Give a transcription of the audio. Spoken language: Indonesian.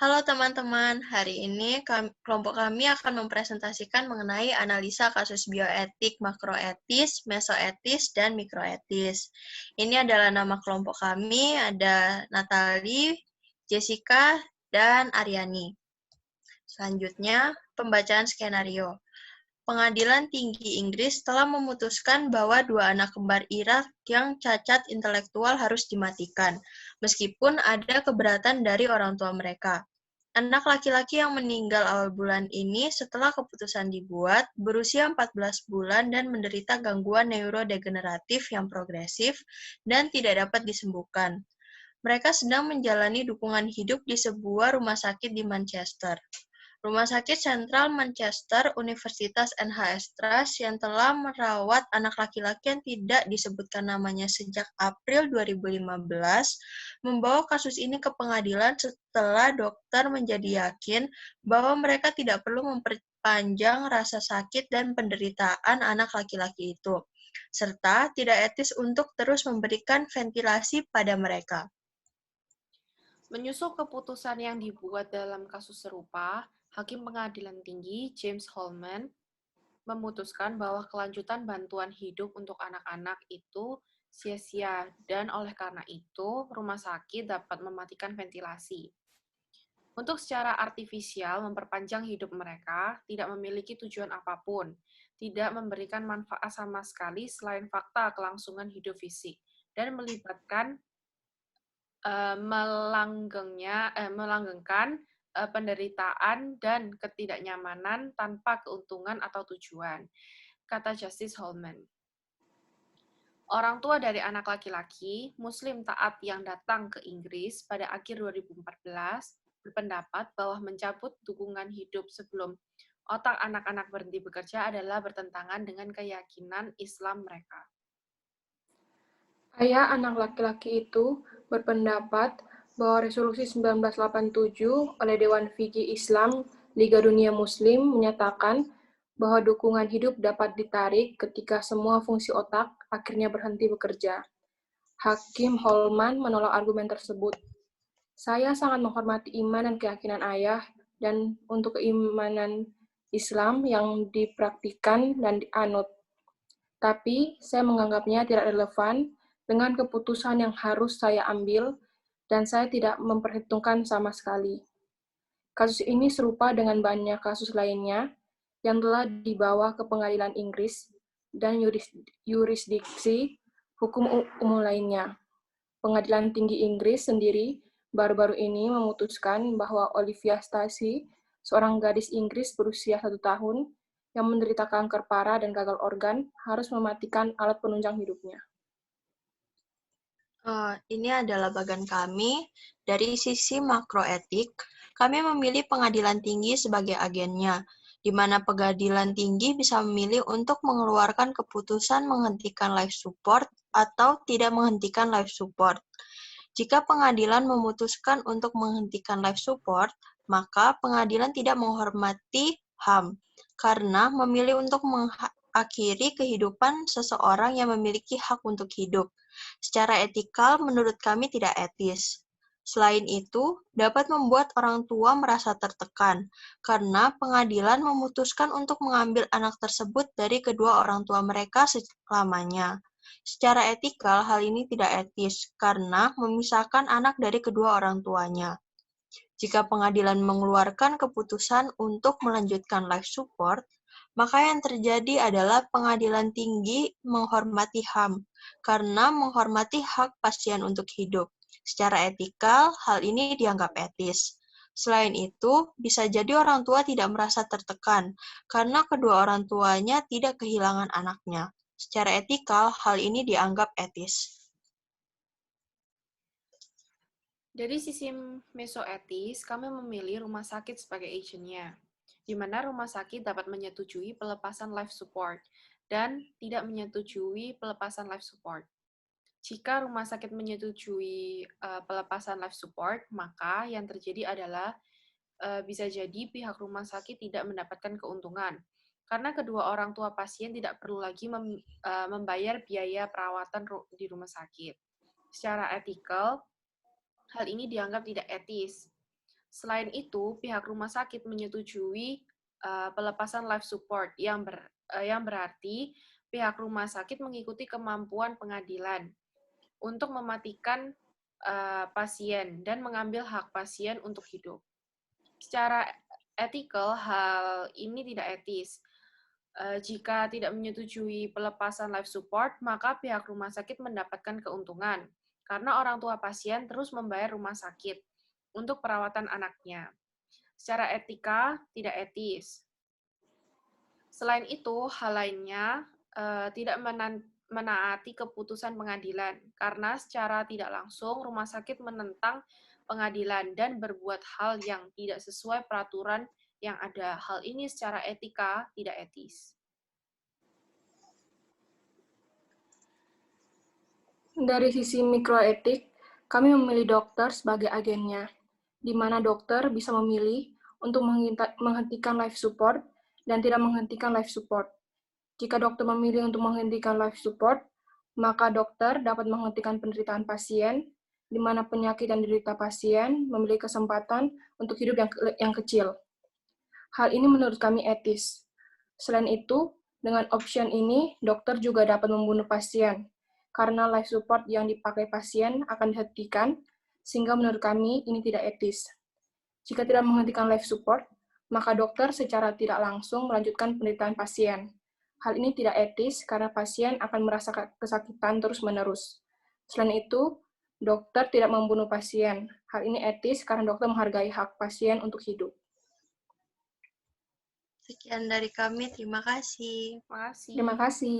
Halo teman-teman, hari ini kelompok kami akan mempresentasikan mengenai analisa kasus bioetik makroetis, mesoetis, dan mikroetis. Ini adalah nama kelompok kami, ada Natali, Jessica, dan Aryani. Selanjutnya, pembacaan skenario. Pengadilan Tinggi Inggris telah memutuskan bahwa dua anak kembar Irak yang cacat intelektual harus dimatikan, meskipun ada keberatan dari orang tua mereka. Anak laki-laki yang meninggal awal bulan ini setelah keputusan dibuat, berusia 14 bulan dan menderita gangguan neurodegeneratif yang progresif dan tidak dapat disembuhkan. Mereka sedang menjalani dukungan hidup di sebuah rumah sakit di Manchester. Rumah Sakit Sentral Manchester Universitas NHS Trust yang telah merawat anak laki-laki yang tidak disebutkan namanya sejak April 2015 membawa kasus ini ke pengadilan setelah dokter menjadi yakin bahwa mereka tidak perlu memperpanjang rasa sakit dan penderitaan anak laki-laki itu, serta tidak etis untuk terus memberikan ventilasi pada mereka. Menyusul keputusan yang dibuat dalam kasus serupa, Hakim Pengadilan Tinggi James Holman memutuskan bahwa kelanjutan bantuan hidup untuk anak-anak itu sia-sia dan oleh karena itu rumah sakit dapat mematikan ventilasi. Untuk secara artifisial memperpanjang hidup mereka tidak memiliki tujuan apapun, tidak memberikan manfaat sama sekali selain fakta kelangsungan hidup fisik, dan melibatkan melanggengkan penderitaan dan ketidaknyamanan tanpa keuntungan atau tujuan, kata Justice Holman. Orang tua dari anak laki-laki, Muslim taat yang datang ke Inggris pada akhir 2014, berpendapat bahwa mencabut dukungan hidup sebelum otak anak-anak berhenti bekerja adalah bertentangan dengan keyakinan Islam mereka. Ayah anak laki-laki itu berpendapat bahwa Resolusi 1987 oleh Dewan Fikih Islam Liga Dunia Muslim menyatakan bahwa dukungan hidup dapat ditarik ketika semua fungsi otak akhirnya berhenti bekerja. Hakim Holman menolak argumen tersebut. Saya sangat menghormati iman dan keyakinan ayah dan untuk keimanan Islam yang dipraktikkan dan dianut. Tapi saya menganggapnya tidak relevan dengan keputusan yang harus saya ambil dan saya tidak memperhitungkan sama sekali. Kasus ini serupa dengan banyak kasus lainnya yang telah dibawa ke pengadilan Inggris dan yurisdiksi hukum umum lainnya. Pengadilan Tinggi Inggris sendiri baru-baru ini memutuskan bahwa Olivia Stacey, seorang gadis Inggris berusia 1 tahun, yang menderita kanker parah dan gagal organ, harus mematikan alat penunjang hidupnya. Ini adalah bagian kami. Dari sisi makroetik, kami memilih pengadilan tinggi sebagai agennya, di mana pengadilan tinggi bisa memilih untuk mengeluarkan keputusan menghentikan life support atau tidak menghentikan life support. Jika pengadilan memutuskan untuk menghentikan life support, maka pengadilan tidak menghormati HAM, karena memilih untuk mengakhiri kehidupan seseorang yang memiliki hak untuk hidup. Secara etikal, menurut kami tidak etis. Selain itu, dapat membuat orang tua merasa tertekan, karena pengadilan memutuskan untuk mengambil anak tersebut dari kedua orang tua mereka selamanya. Secara etikal, hal ini tidak etis, karena memisahkan anak dari kedua orang tuanya. Jika pengadilan mengeluarkan keputusan untuk melanjutkan life support, maka yang terjadi adalah pengadilan tinggi menghormati HAM, karena menghormati hak pasien untuk hidup. Secara etikal, hal ini dianggap etis. Selain itu, bisa jadi orang tua tidak merasa tertekan, karena kedua orang tuanya tidak kehilangan anaknya. Secara etikal, hal ini dianggap etis. Dari sisi mesoetis, kami memilih rumah sakit sebagai agentnya, di mana rumah sakit dapat menyetujui pelepasan life support dan tidak menyetujui pelepasan life support. Jika rumah sakit menyetujui pelepasan life support, maka yang terjadi adalah bisa jadi pihak rumah sakit tidak mendapatkan keuntungan, karena kedua orang tua pasien tidak perlu lagi membayar biaya perawatan di rumah sakit. Secara etikal, hal ini dianggap tidak etis. Selain itu, pihak rumah sakit menyetujui pelepasan life support yang berarti pihak rumah sakit mengikuti kemampuan pengadilan untuk mematikan pasien dan mengambil hak pasien untuk hidup. Secara etikal, hal ini tidak etis. Jika tidak menyetujui pelepasan life support, maka pihak rumah sakit mendapatkan keuntungan karena orang tua pasien terus membayar rumah sakit untuk perawatan anaknya. Secara etika, tidak etis. Selain itu, hal lainnya tidak menaati keputusan pengadilan, karena secara tidak langsung rumah sakit menentang pengadilan dan berbuat hal yang tidak sesuai peraturan yang ada. Hal ini secara etika tidak etis. Dari sisi mikroetik, kami memilih dokter sebagai agennya, di mana dokter bisa memilih untuk menghentikan life support dan tidak menghentikan life support. Jika dokter memilih untuk menghentikan life support, maka dokter dapat menghentikan penderitaan pasien, di mana penyakit dan derita pasien memiliki kesempatan untuk hidup yang kecil. Hal ini menurut kami etis. Selain itu, dengan option ini, dokter juga dapat membunuh pasien, karena life support yang dipakai pasien akan dihentikan, sehingga menurut kami ini tidak etis. Jika tidak menghentikan life support, maka dokter secara tidak langsung melanjutkan penderitaan pasien. Hal ini tidak etis karena pasien akan merasa kesakitan terus-menerus. Selain itu, dokter tidak membunuh pasien. Hal ini etis karena dokter menghargai hak pasien untuk hidup. Sekian dari kami, terima kasih. Terima kasih. Terima kasih.